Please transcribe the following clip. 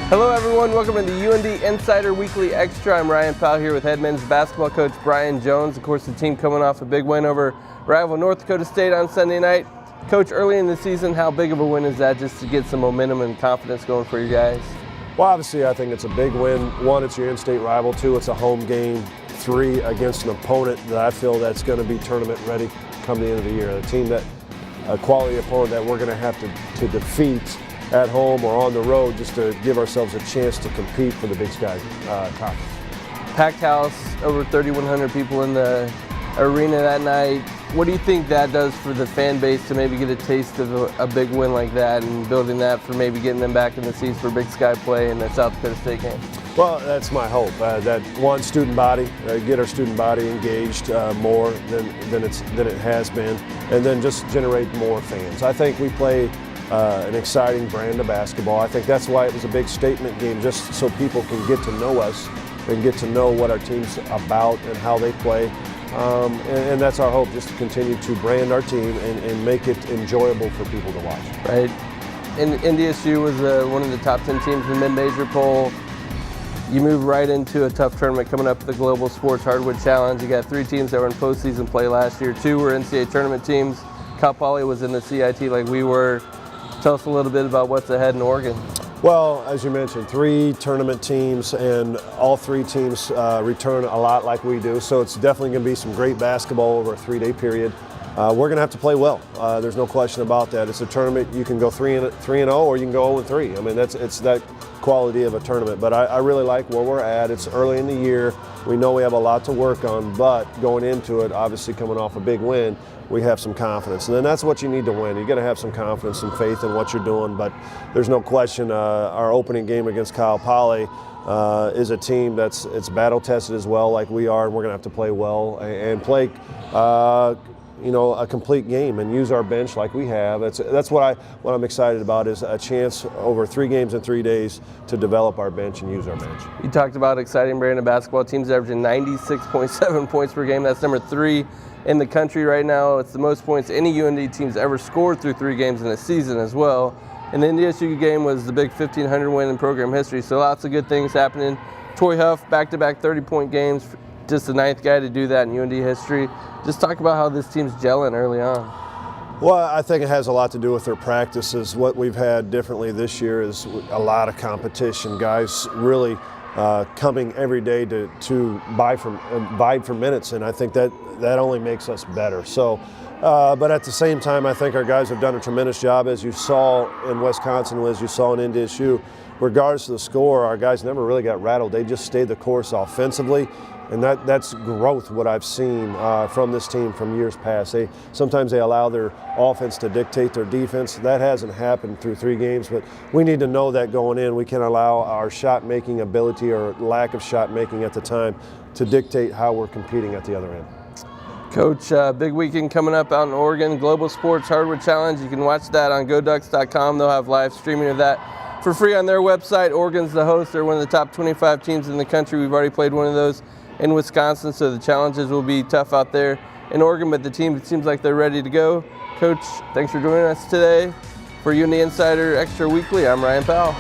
Hello everyone, welcome to the UND Insider Weekly Extra. I'm Ryan Powell here with head men's basketball coach Brian Jones. Of course, the team coming off a big win over rival North Dakota State on Sunday night. Coach, early in the season, how big of a win is that just to get some momentum and confidence going for you guys? Well, obviously, I think it's a big win. One, it's your in-state rival. Two, it's a home game. Three, against an opponent that I feel that's going to be tournament ready come the end of the year. A quality opponent that we're going to have to defeat at home or on the road just to give ourselves a chance to compete for the Big Sky Conference. Packed house, over 3,100 people in the arena that night. What do you think that does for the fan base to maybe get a taste of a big win like that and building that for maybe getting them back in the seats for Big Sky play in the South Dakota State game? Well, that's my hope. That one, student body, get our student body engaged more than it has been, and then just generate more fans. I think we play an exciting brand of basketball. I think that's why it was a big statement game, just so people can get to know us and get to know what our team's about and how they play. And that's our hope, just to continue to brand our team and make it enjoyable for people to watch. Right. And NDSU was one of the top 10 teams in the mid-major poll. You move right into a tough tournament coming up, the Global Sports Hardwood Challenge. You got 3 teams that were in postseason play last year. 2 were NCAA tournament teams. Cal Poly was in the CIT like we were. Tell us a little bit about what's ahead in Oregon. Well, as you mentioned, 3 tournament teams, and all 3 teams return a lot like we do. So it's definitely going to be some great basketball over a 3-day period. We're going to have to play well. There's no question about that. It's a tournament. You can go 3-0, or you can go 0-3. I mean, it's that quality of a tournament. But I really like where we're at. It's early in the year. We know we have a lot to work on, but going into it, obviously coming off a big win, we have some confidence. And then that's what you need to win. You got to have some confidence and faith in what you're doing. But there's no question our opening game against Cal Poly is a team that's battle tested as well, like we are, and we're going to have to play well and play a complete game and use our bench like we have. That's what I'm excited about, is a chance over 3 games in 3 days to develop our bench and use our bench. You talked about exciting brand of basketball. Teams averaging 96.7 points per game. That's number 3 in the country right now. It's the most points any UND team's ever scored through 3 games in a season as well. And the NDSU game was the big 1,500 win in program history. So lots of good things happening. Toy Huff, back-to-back 30-point games. Just the 9th guy to do that in UND history. Just talk about how this team's gelling early on. Well, I think it has a lot to do with their practices. What we've had differently this year is a lot of competition. Guys really coming every day to vie for minutes, and I think that only makes us better. So, but at the same time, I think our guys have done a tremendous job, as you saw in Wisconsin, as you saw in NDSU. Regardless of the score, our guys never really got rattled. They just stayed the course offensively. And that's growth, what I've seen from this team from years past. Sometimes they allow their offense to dictate their defense. That hasn't happened through 3 games, but we need to know that going in. We can't allow our shot-making ability or lack of shot-making at the time to dictate how we're competing at the other end. Coach, big weekend coming up out in Oregon, Global Sports Hardwood Challenge. You can watch that on GoDucks.com. They'll have live streaming of that for free on their website. Oregon's the host. They're one of the top 25 teams in the country. We've already played one of those in Wisconsin, so the challenges will be tough out there in Oregon, but the team, it seems like they're ready to go. Coach, thanks for joining us today for UND Insider Extra Weekly. I'm Ryan Powell.